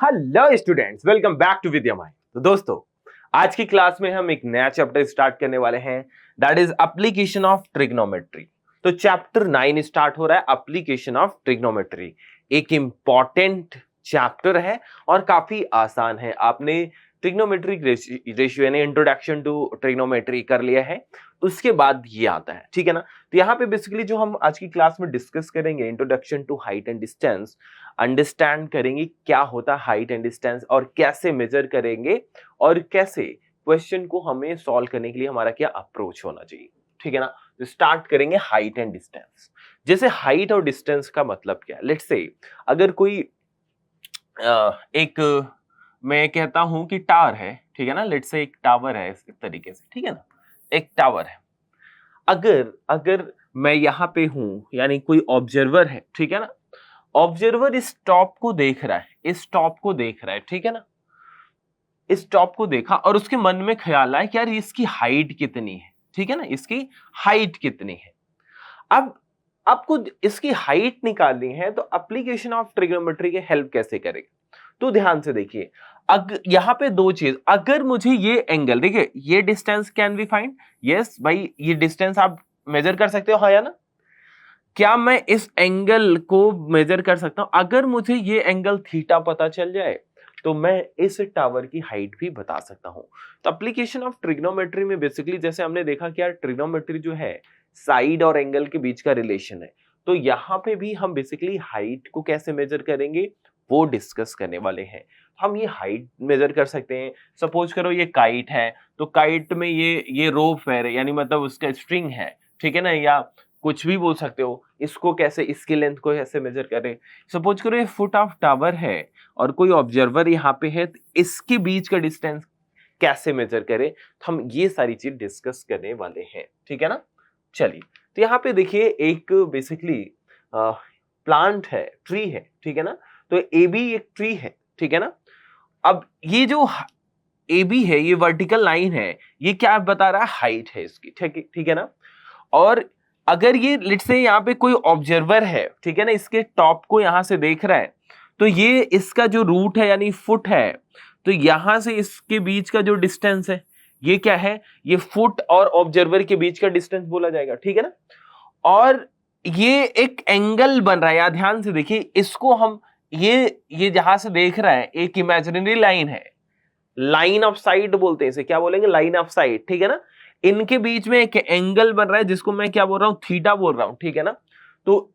Hello students, welcome back to Vidyamay. तो दोस्तों, आज की क्लास में हम एक नया चैप्टर स्टार्ट करने वाले हैं, that is application of trigonometry. तो चैप्टर 9 स्टार्ट हो रहा है, एप्लीकेशन ऑफ ट्रिग्नोमेट्री। एक इंपॉर्टेंट चैप्टर है और काफी आसान है। आपने ट्रिग्नोमेट्रिक रेशियो यानी इंट्रोडक्शन टू ट्रिग्नोमेट्री कर लिया है, उसके बाद ये आता है, ठीक है ना। तो यहाँ पे बेसिकली जो हम आज की क्लास में डिस्कस करेंगे, introduction to height and distance, understand करेंगे क्या होता है हाइट एंड डिस्टेंस और कैसे मेजर करेंगे और कैसे क्वेश्चन को हमें सॉल्व करने के लिए हमारा क्या अप्रोच होना चाहिए, ठीक है ना। तो स्टार्ट करेंगे हाइट एंड डिस्टेंस। जैसे हाइट और डिस्टेंस का मतलब क्या है, लेट्स से अगर कोई एक मैं कहता हूं कि टावर है, ठीक है ना। लेट्स से एक टावर है इस तरीके से, ठीक है ना। एक टावर है, अगर अगर मैं यहाँ पे हूं यानी कोई ऑब्जर्वर है, ठीक है ना। ऑब्जर्वर इस टॉप को देख रहा है, इस टॉप को देख रहा है, ठीक है ना। इस टॉप को देखा और उसके मन में ख्याल आया कि यार इसकी हाइट कितनी है, ठीक है ना, इसकी हाइट कितनी है। अब आपको इसकी हाइट निकालनी है तो एप्लीकेशन ऑफ ट्रिग्नोमेट्री के हेल्प कैसे करेगा। तो ध्यान से देखिए, यहां पे दो चीज, अगर मुझे ये एंगल देखिए, ये distance can be find, yes भाई, ये डिस्टेंस आप मेजर कर सकते हो, हाँ या ना। क्या मैं इस एंगल को मेजर कर सकता हूं? अगर मुझे ये एंगल थीटा पता चल जाए तो मैं इस टावर की हाइट भी बता सकता हूं। तो एप्लीकेशन ऑफ ट्रिग्नोमेट्री में बेसिकली जैसे हमने देखा कि यार ट्रिग्नोमेट्री जो है साइड और एंगल के बीच का रिलेशन है, तो यहाँ पे भी हम बेसिकली हाइट को कैसे मेजर करेंगे वो डिस्कस करने वाले हैं। हम ये हाइट मेजर कर सकते हैं। सपोज करो ये काइट है, तो काइट में ये रोप है, यानी मतलब उसका स्ट्रिंग है, ठीक है ना, या कुछ भी बोल सकते हो। इसको कैसे, इसकी लेंथ को कैसे मेजर करें। सपोज करो ये फुट ऑफ टावर है और कोई ऑब्जर्वर यहाँ पे है, तो इसके बीच का डिस्टेंस कैसे मेजर करें। तो हम ये सारी चीज डिस्कस करने वाले हैं, ठीक है ना। चलिए, तो यहाँ पे देखिए एक बेसिकली प्लांट है, ट्री है, ठीक है ना। तो ए बी एक ट्री है, ठीक है ना। अब ये जो ए बी है, ये वर्टिकल लाइन है, ये क्या बता रहा है, हाइट है इसकी, ठीक है ना। और अगर ये लेट्स से यहाँ पे कोई ऑब्जर्वर है, ठीक है ना, इसके टॉप को यहां से देख रहा है, तो ये इसका जो रूट है यानी फुट है, तो यहां से इसके बीच का जो डिस्टेंस है ये क्या है, ये फुट और ऑब्जर्वर के बीच का डिस्टेंस बोला जाएगा, ठीक है ना। और ये एक एंगल बन रहा है, या ध्यान से देखिए इसको हम, ये जहां से देख रहा है एक इमेजिनरी लाइन है, लाइन ऑफ साइट बोलते हैं इसे, क्या बोलेंगे, लाइन ऑफ साइट, ठीक है ना। इनके बीच में एक एंगल बन रहा है जिसको मैं क्या बोल रहा हूं, थीटा बोल रहा हूं, ठीक है ना। तो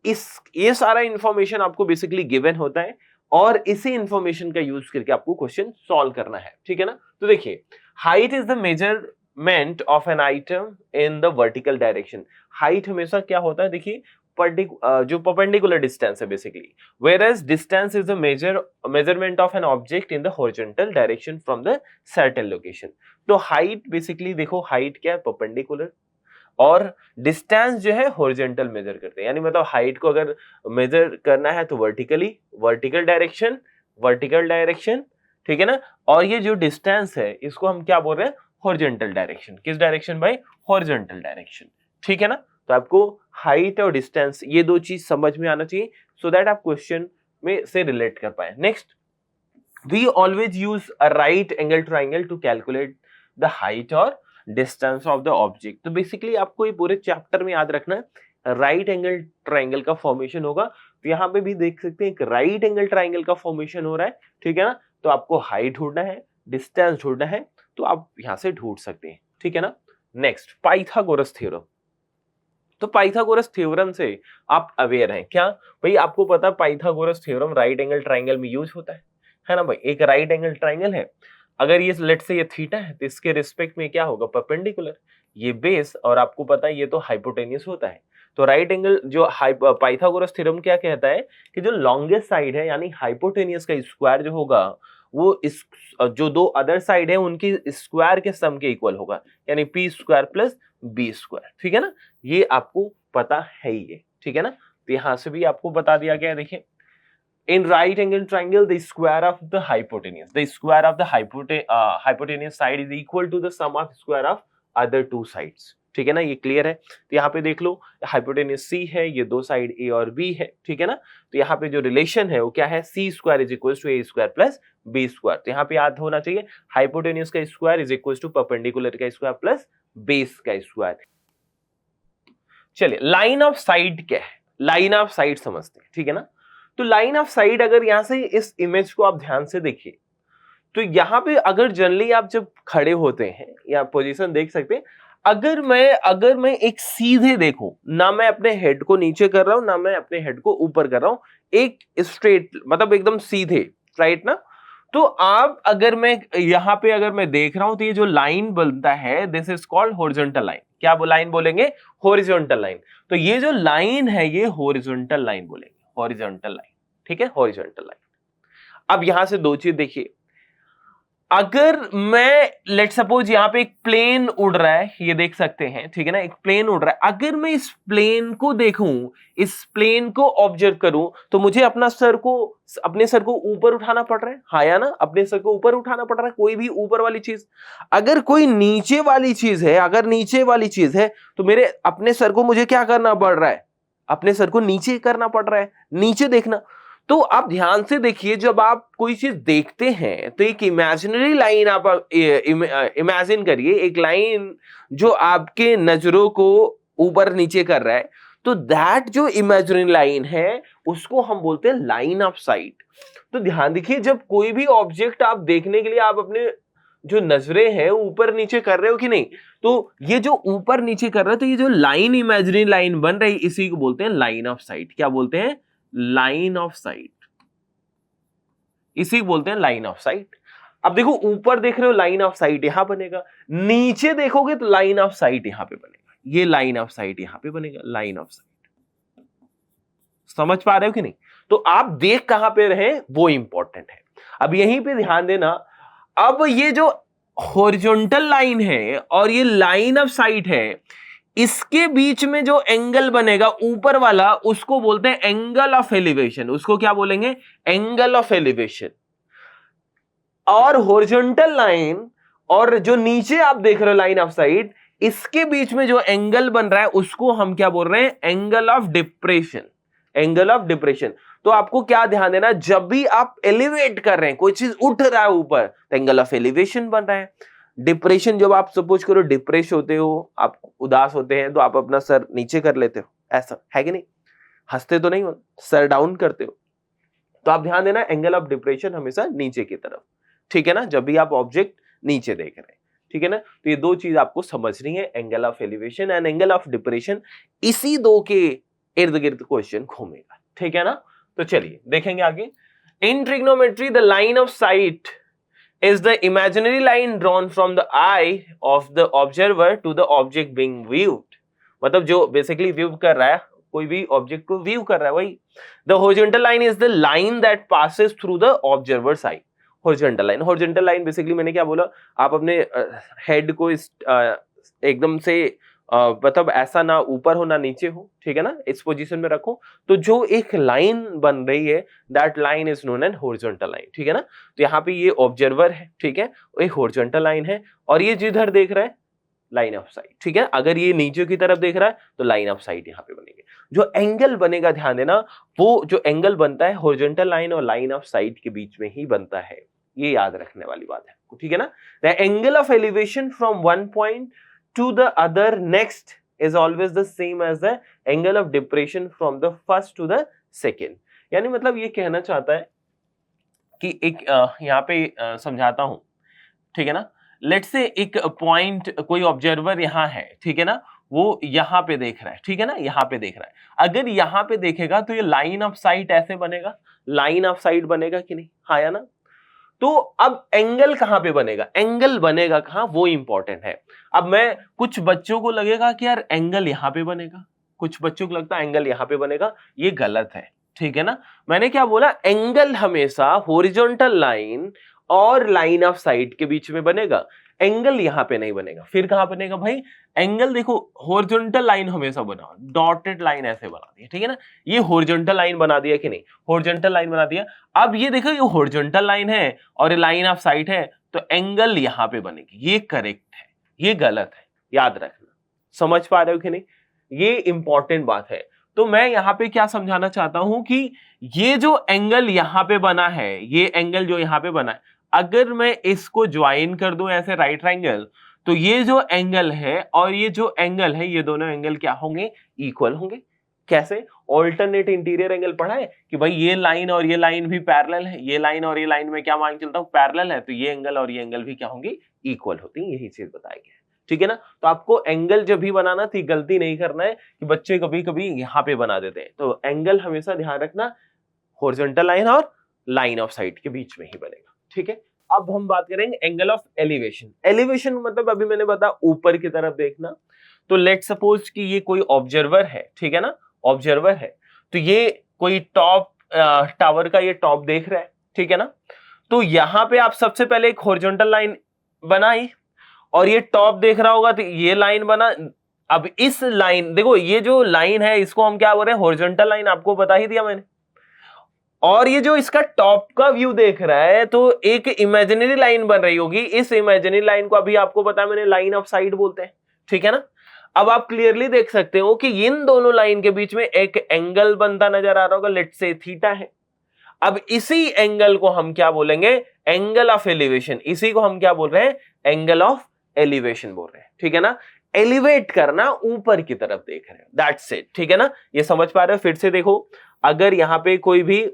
ये सारा इंफॉर्मेशन आपको बेसिकली गिवन होता है और इसी इंफॉर्मेशन का यूज करके आपको क्वेश्चन सॉल्व करना है, ठीक है ना। तो देखिए, height is the measurement of an item in the vertical direction. Height हमेशा क्या होता है, देखिए जो परपेंडिकुलर डिस्टेंस है basically, whereas distance is the measurement of an object in the horizontal direction from the certain location। तो height basically देखो, height क्या है, परपेंडिकुलर, और डिस्टेंस जो है हॉरिजॉन्टल मेजर करते हैं, यानी मतलब हाइट को अगर मेजर करना है तो वर्टिकली, वर्टिकल डायरेक्शन, ठीक है ना। और ये जो डिस्टेंस है इसको हम क्या बोल रहे हैं, हॉरिजॉन्टल डायरेक्शन। किस डायरेक्शन भाई, हॉरिजॉन्टल डायरेक्शन, ठीक है ना। तो आपको हाइट और डिस्टेंस ये दो चीज समझ में आना चाहिए, सो दैट आप क्वेश्चन में से रिलेट कर पाए। Next, we always use a right angle triangle to calculate the height और डिस्टेंस ऑफ द ऑब्जेक्ट। तो बेसिकली आपको ये पूरे चैप्टर में याद रखना है, राइट एंगल ट्राइंगल का फॉर्मेशन होगा। तो यहाँ पे भी देख सकते हैं एक राइट एंगल ट्राइंगल का फॉर्मेशन हो रहा है, ठीक है ना। तो आपको हाइट ढूंढना है, डिस्टेंस ढूंढना है, तो आप यहां से ढूंढ सकते हैं, ठीक है ना। Next, Pythagoras theorem. तो पाइथागोरस थ्योरम से आप अवेयर हैं क्या भाई, आपको पता Pythagoras theorem right angle triangle में यूज होता है ना भाई। एक राइट एंगल ट्राइंगल है, अगर ये लेट से ये थीटा है तो इसके रिस्पेक्ट में क्या होगा, परपेंडिकुलर, ये बेस, और आपको पता है ये तो हाइपोटेनियस होता है। तो राइट एंगल जो पाइथागोरस थ्योरम क्या कहता है कि जो लॉन्गेस्ट साइड है यानी हाइपोटेनियस का स्क्वायर जो होगा वो इस जो दो अदर साइड है उनकी स्क्वायर के सम के इक्वल होगा, यानी P square plus B square, ठीक है ना। ये आपको पता है ही है, ठीक है ना। तो यहां से भी आपको बता दिया गया है, देखिए in right angle triangle the square of the hypotenuse side is equal to the sum of square of other two sides, ठीक है ना, ये क्लियर है। तो यहाँ पे देख लो हाइपोटेन्यूज सी है, ये दो साइड ए और बी है, ठीक है ना। तो यहाँ पे जो रिलेशन है वो क्या है, C square is equal to A square plus B square. तो यहाँ पे याद होना चाहिए हाइपोटेन्यूज का square is equal to perpendicular का स्क्वायर प्लस बेस का स्क्वायर। चलिए लाइन ऑफ साइट क्या है, लाइन ऑफ साइट समझते हैं, ठीक है ना। तो लाइन ऑफ साइट अगर यहां से इस इमेज को आप ध्यान से देखिए तो यहां पे अगर जनरली आप जब खड़े होते हैं या पोजीशन देख सकते हैं, अगर मैं एक सीधे देखूं ना, मैं अपने हेड को नीचे कर रहा हूं ना मैं अपने हेड को ऊपर कर रहा हूं, एक स्ट्रेट मतलब एकदम सीधे राइट ना। तो आप अगर मैं यहां पे अगर मैं देख रहा हूं तो ये जो लाइन बनता है this is called horizontal line. क्या लाइन बोलेंगे, हॉरिजॉन्टल लाइन। तो ये जो लाइन है ये हॉरिजॉन्टल लाइन बोलेंगे, हॉरिजॉन्टल लाइन, ठीक है, हॉरिजॉन्टल लाइन। अब यहां से दो चीज देखिए, अगर मैं लेट सपोज यहां पे एक प्लेन उड़ रहा है, ये देख सकते हैं, ठीक है ना, एक प्लेन उड़ रहा है। अगर मैं इस प्लेन को देखूं, इस प्लेन को ऑब्जर्व करूं, तो मुझे अपने सर को ऊपर उठाना पड़ रहा है, हाँ या ना, अपने सर को ऊपर उठाना पड़ रहा है, कोई भी ऊपर वाली चीज। अगर कोई नीचे वाली चीज है, अगर नीचे वाली चीज है तो मेरे अपने सर को मुझे क्या करना पड़ रहा है, अपने सर को नीचे करना पड़ रहा है, नीचे देखना। तो आप ध्यान से देखिए, जब आप कोई चीज देखते हैं तो एक इमेजिनरी लाइन आप इमेजिन करिए, एक लाइन जो आपके नजरों को ऊपर नीचे कर रहा है, तो दैट जो इमेजिनरी लाइन है उसको हम बोलते हैं लाइन ऑफ साइट। तो ध्यान देखिए, जब कोई भी ऑब्जेक्ट आप देखने के लिए आप अपने जो नजरें हैं ऊपर नीचे कर रहे हो कि नहीं, तो ये जो ऊपर नीचे कर रहे हो, तो ये जो लाइन इमेजिनरी लाइन बन रही है इसी को बोलते हैं लाइन ऑफ साइट। क्या बोलते हैं, लाइन ऑफ साइट, इसी बोलते हैं लाइन ऑफ साइट। अब देखो ऊपर देख रहे हो लाइन ऑफ साइट यहां बनेगा, नीचे देखोगे तो लाइन ऑफ साइट यहां पे बनेगा, ये लाइन ऑफ साइट यहां पे बनेगा, लाइन ऑफ साइट। समझ पा रहे हो कि नहीं। तो आप देख कहां पे रहे वो इंपॉर्टेंट है। अब यहीं पे ध्यान देना, अब ये जो हॉरिजॉन्टल लाइन है और ये लाइन ऑफ साइट है, इसके बीच में जो एंगल बनेगा ऊपर वाला उसको बोलते हैं एंगल ऑफ एलिवेशन। उसको क्या बोलेंगे, एंगल ऑफ एलिवेशन। और हॉरिजॉन्टल लाइन और जो नीचे आप देख रहे हो लाइन ऑफ साइट, इसके बीच में जो एंगल बन रहा है उसको हम क्या बोल रहे हैं, angle of depression, angle of depression. तो आपको क्या ध्यान देना, जब भी आप एलिवेट कर रहे हैं, कोई चीज उठ रहा है ऊपर, तो एंगल ऑफ एलिवेशन बन रहा है। डिप्रेशन, जब आप सपोज करो डिप्रेस होते हो, आप उदास होते हैं, तो आप अपना सर नीचे कर लेते हो, ऐसा है कि नहीं, हंसते तो नहीं हो, सर डाउन करते हो। तो आप ध्यान देना एंगल ऑफ डिप्रेशन हमेशा नीचे की तरफ, ठीक है ना, जब भी आप ऑब्जेक्ट नीचे देख रहे हैं, ठीक है ना। तो ये दो चीज आपको समझनी है, angle of elevation and angle of depression. इसी दो के इर्द गिर्द क्वेश्चन घूमेगा, ठीक है ना। तो चलिए देखेंगे आगे। In trigonometry the line of sight is the imaginary line drawn from the eye of the observer to the object being viewed। मतलब जो बेसिकली व्यू कर रहा है, कोई भी ऑब्जेक्ट को व्यू कर रहा है वही। The horizontal line is the line that passes through the observer's eye। horizontal line, horizontal line basically मैंने क्या बोला, आप अपने हेड को एकदम से मतलब ऐसा ना ऊपर हो ना नीचे हो, ठीक है ना, इस पोजीशन में रखो। तो जो एक लाइन बन रही है that line is known as horizontal line, ठीक है ना। तो यहाँ पे ये ऑब्जर्वर है, ठीक है, एक हॉरिजॉन्टल लाइन है, और ये जिधर देख रहा है लाइन ऑफ साइट, ठीक है। अगर ये नीचे की तरफ देख रहा है तो लाइन ऑफ साइट यहाँ पे बनेगी। जो एंगल बनेगा, ध्यान देना, वो जो एंगल बनता है हॉरिजॉन्टल लाइन और लाइन ऑफ साइट के बीच में ही बनता है, ये याद रखने वाली बात है, ठीक है ना। The angle of elevation from one point to the other next is always the same as the angle of depression from the first to the second। यानी मतलब ये कहना चाहता है कि एक यहाँ पे समझाता हूं, ठीक है ना। लेट्स से एक पॉइंट, कोई ऑब्जर्वर यहाँ है, ठीक है ना, वो यहाँ पे देख रहा है, ठीक है ना, यहाँ पे देख रहा है। अगर यहाँ पे देखेगा तो ये लाइन ऑफ साइट ऐसे बनेगा, लाइन ऑफ साइट बनेगा कि नहीं, हाँ या ना। तो अब एंगल कहां पे बनेगा, एंगल बनेगा कहां, वो इंपॉर्टेंट है। अब मैं कुछ बच्चों को लगेगा कि यार एंगल यहां पे बनेगा, कुछ बच्चों को लगता है एंगल यहां पे बनेगा, ये गलत है, ठीक है ना। मैंने क्या बोला, एंगल हमेशा हॉरिजॉन्टल लाइन और लाइन ऑफ साइट के बीच में बनेगा, एंगल यहां पे नहीं बनेगा। फिर कहां बनेगा भाई, एंगल देखो हॉरिजॉन्टल लाइन हमेशा बना, डॉटेड लाइन ऐसे बना दी, ठीक है ना, ये हॉरिजॉन्टल लाइन बना दिया कि नहीं, हॉरिजॉन्टल लाइन बना दिया। अब ये देखो ये हॉरिजॉन्टल लाइन है और ये लाइन ऑफ साइट है, तो एंगल यहां पे बनेगी, ये करेक्ट है, ये गलत है, याद रखना, समझ पा रहे हो कि नहीं? ये इंपॉर्टेंट बात है। तो मैं यहाँ पे क्या समझाना चाहता हूं कि ये जो एंगल यहाँ पे बना है, ये एंगल जो यहाँ पे बना है, अगर मैं इसको ज्वाइन कर दूं ऐसे राइट ट्रायंगल, तो ये जो एंगल है और ये जो एंगल है, ये दोनों एंगल क्या होंगे? इक्वल होंगे। कैसे? ऑल्टरनेट इंटीरियर एंगल पढ़ा है कि भाई ये लाइन और ये लाइन भी पैरेलल है, ये लाइन और ये लाइन में क्या मान के चलता हूं? पैरेलल है, तो ये एंगल और ये एंगल भी क्या होंगे? इक्वल होती है। यही चीज बताया गया है, ठीक है ना? तो आपको एंगल जब भी बनाना थी, गलती नहीं करना है कि बच्चे कभी कभी यहाँ पे बना देते हैं। तो एंगल हमेशा ध्यान रखना हॉरिजॉन्टल लाइन और लाइन ऑफ साइट के बीच में ही बनेगा, ठीक है? अब हम बात करेंगे एंगल ऑफ एलिवेशन। एलिवेशन मतलब अभी मैंने बताया ऊपर की तरफ देखना। तो लेट सपोज कि ये कोई ऑब्जर्वर है, ठीक है ना? ऑब्जर्वर है, तो ये कोई टॉप टावर का ये टॉप देख रहा है, ठीक है ना? तो यहां पे आप सबसे पहले एक हॉरिजॉन्टल लाइन बनाई और ये टॉप देख रहा होगा, तो ये लाइन बना। अब इस लाइन देखो, ये जो लाइन है इसको हम क्या बोल रहे हैं? हॉरिजॉन्टल लाइन, आपको बता ही दिया मैंने। और ये जो इसका टॉप का व्यू देख रहा है, तो एक इमेजिनरी लाइन बन रही होगी। इस इमेजिनरी लाइन को अभी आपको पता है मैंने लाइन ऑफ साइट बोलते हैं, ठीक है ना? अब आप क्लियरली देख सकते हो कि इन दोनों लाइन के बीच में एक एंगल बनता नजर आ रहा होगा, लेट्स से थीटा है। अब इसी एंगल को हम क्या बोलेंगे? Angle of elevation. इसी को हम क्या बोल रहे हैं? एंगल ऑफ एलिवेशन बोल रहे हैं, ठीक है ना? एलिवेट करना, ऊपर की तरफ देख रहे हैं, दैट्स इट, ठीक है ना? ये समझ पा रहे हो? फिर से देखो, अगर यहां पे कोई भी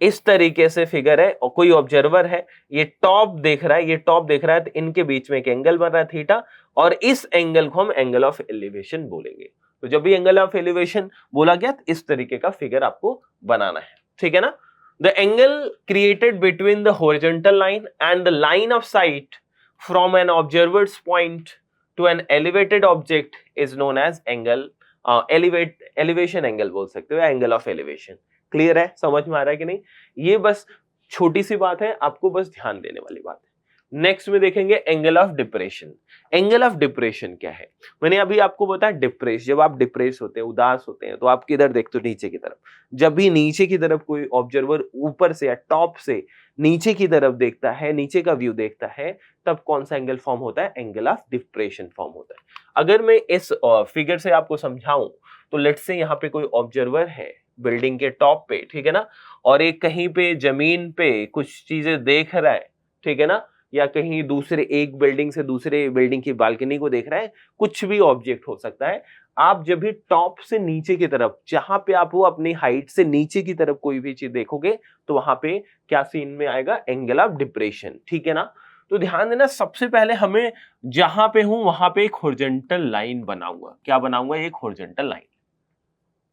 इस तरीके से फिगर है और कोई ऑब्जर्वर है, ये टॉप देख रहा है, ये टॉप देख रहा है, तो इनके बीच में एक एंगल बन रहा है थीटा, और इस एंगल को हम एंगल ऑफ एलिवेशन बोलेंगे। तो जब भी एंगल ऑफ एलिवेशन बोला गया, तो इस तरीके का फिगर आपको बनाना है, ठीक है ना? The angle created between the horizontal line and the line of sight from an observer's point to an elevated object is known as angle, elevation angle बोल सकते हो, एंगल ऑफ एलिवेशन। क्लियर है? समझ में आ रहा है कि नहीं? ये बस छोटी सी बात है, आपको बस ध्यान देने वाली बात है। नेक्स्ट में देखेंगे angle of depression. Angle of depression क्या है? मैंने अभी आपको बताया डिप्रेस, जब आप डिप्रेस होते हैं, उदास होते हैं, तो आप किधर देखते हो? नीचे की तरफ। जब भी नीचे की तरफ कोई ऑब्जर्वर ऊपर से या टॉप से नीचे की तरफ देखता है, नीचे का व्यू देखता है, तब कौन सा एंगल फॉर्म होता है? एंगल ऑफ डिप्रेशन फॉर्म होता है। अगर मैं इस फिगर से आपको समझाऊं, तो लेट्स से यहाँ पे कोई ऑब्जर्वर है बिल्डिंग के टॉप पे, ठीक है ना? और एक कहीं पे जमीन पे कुछ चीजें देख रहा है, ठीक है ना? या कहीं दूसरे एक बिल्डिंग से दूसरे बिल्डिंग की बालकनी को देख रहा है, कुछ भी ऑब्जेक्ट हो सकता है। आप जब भी टॉप से नीचे की तरफ, जहां पे आप वो अपनी हाइट से नीचे की तरफ कोई भी चीज देखोगे, तो वहां पे क्या सीन में आएगा? एंगल ऑफ डिप्रेशन, ठीक है ना? तो ध्यान देना, सबसे पहले हमें जहां पे हूं वहां पे एक हॉरिजॉन्टल लाइन बनाऊंगा। क्या बनाऊंगा? एक हॉरिजॉन्टल लाइन।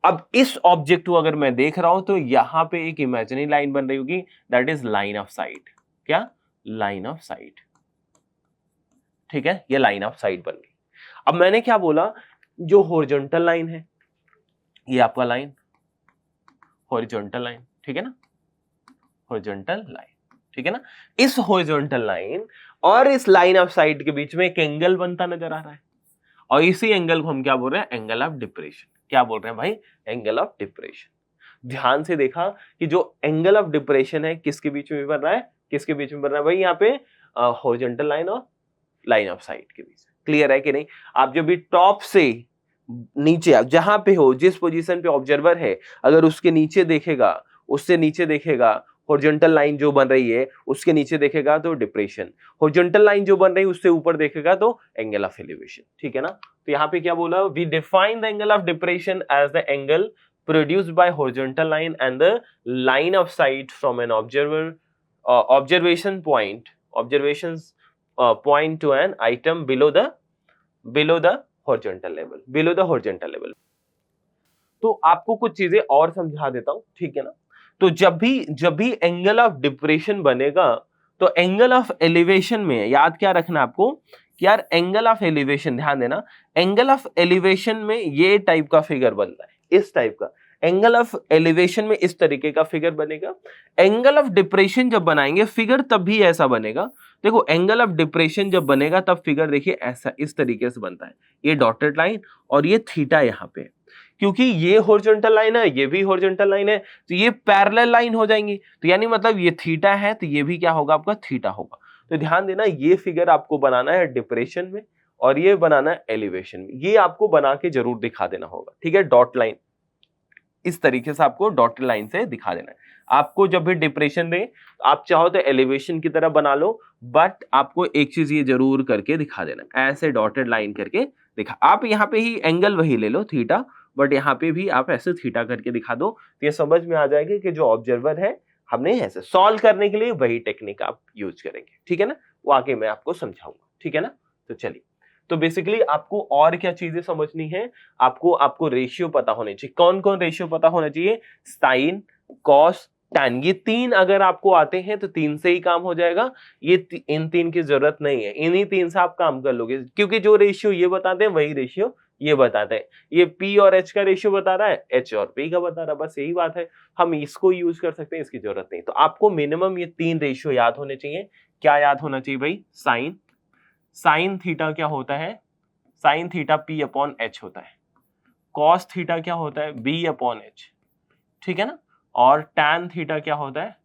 अब इस ऑब्जेक्ट को अगर मैं देख रहा हूं, तो यहां पे एक इमेजिनरी लाइन बन रही होगी, that is line of sight. क्या? लाइन ऑफ साइट, ठीक है? ये लाइन ऑफ साइट बन गई। अब मैंने क्या बोला? जो हॉरिजॉन्टल लाइन है, ये आपका लाइन, हॉरिजॉन्टल लाइन, ठीक है ना? हॉरिजॉन्टल लाइन, ठीक है ना? इस हॉरिजॉन्टल लाइन और इस लाइन ऑफ साइट के बीच में एक एंगल बनता नजर आ रहा है, और इसी एंगल को हम क्या बोल रहे हैं? Angle of depression. क्या बोल रहे हैं भाई? Angle of depression. ध्यान से देखा कि जो एंगल ऑफ डिप्रेशन है, किसके बीच में बन रहा है? किसके बीच में बन रहा है भाई? यहाँ पे हॉरिजॉन्टल लाइन और लाइन ऑफ साइट के बीच। क्लियर है कि नहीं? आप जब भी टॉप से नीचे, आप जहां पे हो, जिस पोजीशन पे ऑब्जर्वर है, अगर उसके नीचे देखेगा, उससे नीचे देखेगा, हॉरिजॉन्टल लाइन जो बन रही है उसके नीचे देखेगा तो डिप्रेशन, हॉरिजॉन्टल लाइन जो बन रही है उससे ऊपर देखेगा तो एंगल ऑफ एलिवेशन, ठीक है ना? तो यहाँ पे क्या बोला? We define the angle of depression as the angle produced by horizontal line and the line of sight from an observation point to an item below the horizontal level. तो आपको कुछ चीजें और समझा देता हूं, ठीक है ना? तो जब भी एंगल ऑफ डिप्रेशन बनेगा, तो एंगल ऑफ एलिवेशन में याद क्या रखना आपको कि यार एंगल ऑफ एलिवेशन, ध्यान देना, एंगल ऑफ एलिवेशन में ये टाइप का फिगर बनता है, इस टाइप का। एंगल ऑफ एलिवेशन में इस तरीके का फिगर बनेगा। एंगल ऑफ डिप्रेशन जब बनाएंगे फिगर तब भी ऐसा बनेगा। देखो, एंगल ऑफ डिप्रेशन जब बनेगा तब फिगर देखिए ऐसा, इस तरीके से बनता है, ये डॉटेड लाइन और ये थीटा यहाँ पे, क्योंकि ये हॉरिजॉन्टल लाइन है, ये भी हॉरिजॉन्टल लाइन है, तो ये पैरेलल लाइन हो जाएंगी। तो यानी मतलब ये थीटा है, तो ये भी क्या होगा? आपका थीटा होगा। तो ध्यान देना, ये फिगर आपको बनाना है डिप्रेशन में, और ये बनाना एलिवेशन। ये आपको बना के जरूर दिखा देना होगा, ठीक है। डॉट लाइन इस तरीके से आपको डॉट लाइन से दिखा देना है। आपको जब भी डिप्रेशन दे, आप चाहो तो एलिवेशन की तरह बना लो, बट आपको एक चीज ये जरूर करके दिखा देना, ऐसे डॉटेड लाइन करके दिखा। आप यहाँ पे ही एंगल वही ले लो थीटा, बट यहाँ पे भी आप ऐसे थीटा करके दिखा दो, तो ये समझ में आ जाएगा कि जो ऑब्जर्वर है हमने ऐसे सॉल्व करने के लिए वही टेक्निक आप यूज करेंगे, ठीक है ना। वो आगे मैं आपको समझाऊंगा, ठीक है ना। तो चलिए, तो बेसिकली आपको और क्या चीजें समझनी है, आपको रेशियो पता होने चाहिए। कौन कौन रेशियो पता होना चाहिए? साइन, कॉस, टैन, ये तीन अगर आपको आते हैं तो तीन से ही काम हो जाएगा। इन तीन की जरूरत नहीं है, इन्हीं तीन से आप काम कर लोगे, क्योंकि जो रेशियो ये बताते हैं वही रेशियो ये बताते हैं। ये P और H का रेशियो बता रहा है, H और P का बता रहा है, बस यही बात है। हम इसको यूज कर सकते हैं, इसकी जरूरत नहीं। तो आपको मिनिमम ये तीन रेशियो याद होने चाहिए। क्या याद होना चाहिए भाई? साइन थीटा क्या होता है? Sine theta P upon H होता है। कॉस थीटा क्या होता है? B अपॉन H, ठीक है ना। और टैन थीटा क्या होता है?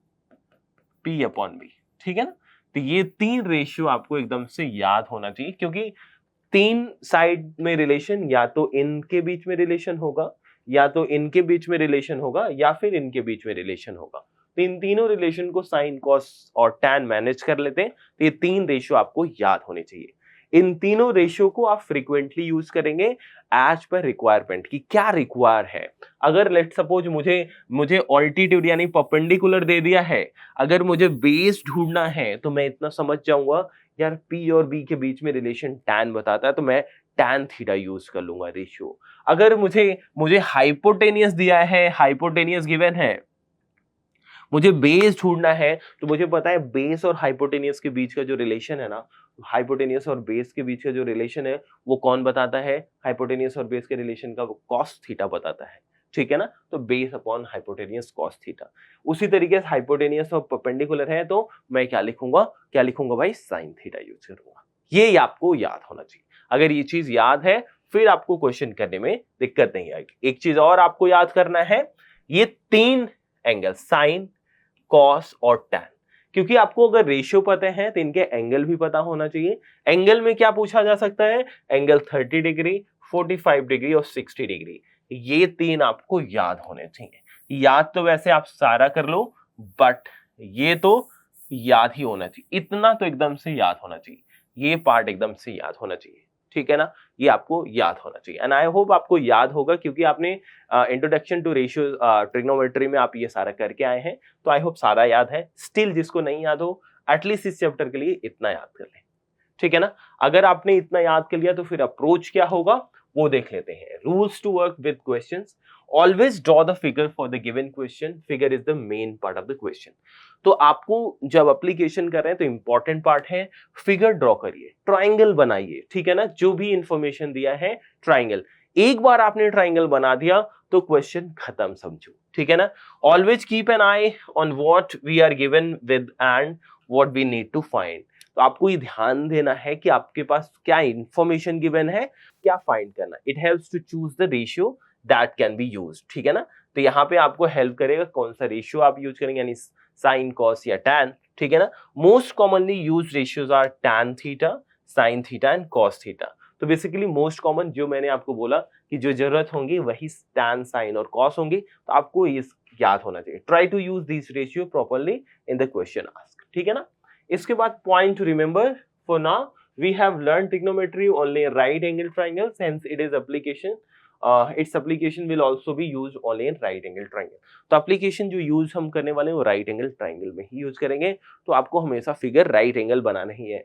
P अपॉन B, ठीक है ना। तो ये तीन रेशियो आपको एकदम से याद होना चाहिए, क्योंकि तीन साइड में रिलेशन, या तो इनके बीच में रिलेशन होगा, या तो इनके बीच में रिलेशन होगा, या फिर इनके बीच में रिलेशन होगा। तो इन तीनों रिलेशन को साइन, कॉस और टैन मैनेज कर लेते हैं। तो ये तीन रेशियो आपको याद होने चाहिए। इन तीनों रेशियो को आप फ्रीक्वेंटली यूज करेंगे एज पर रिक्वायरमेंट, कि क्या रिक्वायर है। अगर लेट सपोज मुझे ऑल्टीट्यूड यानी परपेंडिकुलर दे दिया है, अगर मुझे बेस ढूंढना है, तो मैं इतना समझ जाऊंगा यार P और B के बीच में रिलेशन टैन बताता है, तो मैं टैन थीटा यूज कर लूंगा रेशियो। अगर मुझे हाइपोटेनियस दिया है, हाइपोटेनियस गिवन है, मुझे बेस ढूंढना है, तो मुझे पता है बेस और हाइपोटेनियस के बीच का जो रिलेशन है ना, हाइपोटेनियस और बेस के बीच का जो रिलेशन है वो कौन बताता है? हाइपोटेनियस और बेस के रिलेशन का वो कॉस थीटा बताता है, ठीक है ना। तो base upon hypotenuse cos theta. उसी तरीके से हाइपोटेनियस और परपेंडिकुलर है, तो मैं क्या लिखूंगा भाई? साइन थीटा यूज करूंगा। ये आपको याद होना चाहिए। अगर ये चीज याद है, फिर आपको क्वेश्चन करने में दिक्कत नहीं आएगी। एक चीज और आपको याद करना है, ये तीन एंगल साइन, कॉस और टैन, क्योंकि आपको अगर रेशियो पता है तो इनके एंगल भी पता होना चाहिए। एंगल में क्या पूछा जा सकता है? एंगल 30 डिग्री, 45 डिग्री और 60 डिग्री। ये तीन आपको याद होने चाहिए। याद तो वैसे आप सारा कर लो, बट ये तो याद ही होना चाहिए। इतना तो एकदम से याद होना चाहिए, ये पार्ट एकदम से याद होना चाहिए, ठीक है ना। ये आपको याद होना चाहिए, एंड आई होप आपको याद होगा, क्योंकि आपने इंट्रोडक्शन टू रेशियो ट्रिग्नोमेट्री में आप ये सारा करके आए हैं, तो आई होप सारा याद है। स्टिल जिसको नहीं याद हो, एटलीस्ट इस चैप्टर के लिए इतना याद कर लें, ठीक है ना। अगर आपने इतना याद कर लिया तो फिर अप्रोच क्या होगा वो देख लेते हैं। Rules to work with questions: always draw the figure for the given question, figure is the main part of the question. तो आपको जब एप्लीकेशन कर रहे हैं तो इंपॉर्टेंट पार्ट है फिगर ड्रॉ करिए, ट्राइंगल बनाइए, ठीक है ना। जो भी इंफॉर्मेशन दिया है ट्राइंगल, एक बार आपने ट्राइंगल बना दिया तो क्वेश्चन खत्म समझो, ठीक है ना। Always keep an eye on what we are given with and what we need to find. तो आपको ये ध्यान देना है कि आपके पास क्या इंफॉर्मेशन गिवन है, क्या फाइंड करना। It helps to choose the ratio that can be used, ठीक है ना। तो यहाँ पे आपको हेल्प करेगा कौन सा रेशियो आप यूज करेंगे, यानी साइन, कॉस या टैन, ठीक है ना। Most commonly use ratios are tan theta, sine theta and cos theta. तो बेसिकली मोस्ट कॉमन जो मैंने आपको बोला कि जो जरूरत होंगी वही टैन, साइन और कॉस होंगी, तो आपको ये याद होना चाहिए। Try to use this ratio properly in the question ask, ठीक है ना। इसके बाद point to remember for now, we have learned trigonometry only in right angle triangle, hence it is application, its application will also be used only in right angle triangle। तो application जो use हम करने वाले हैं वो right angle triangle में ही use करेंगे। तो आपको हमेशा फिगर right angle बनाना ही है।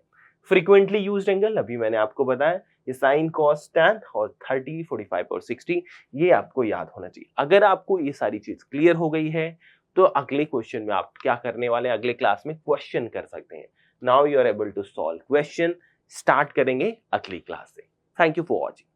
फ्रीक्वेंटली यूज्ड एंगल अभी मैंने आपको बताया, ये साइन, कॉस, टैन और 30, 45 और 60, ये आपको याद होना चाहिए। अगर आपको ये सारी चीज क्लियर हो गई है तो अगले क्वेश्चन में आप क्या करने वाले हैं, अगले क्लास में क्वेश्चन कर सकते हैं। Now you are able to solve question. Start करेंगे अगली क्लास से। Thank you for watching.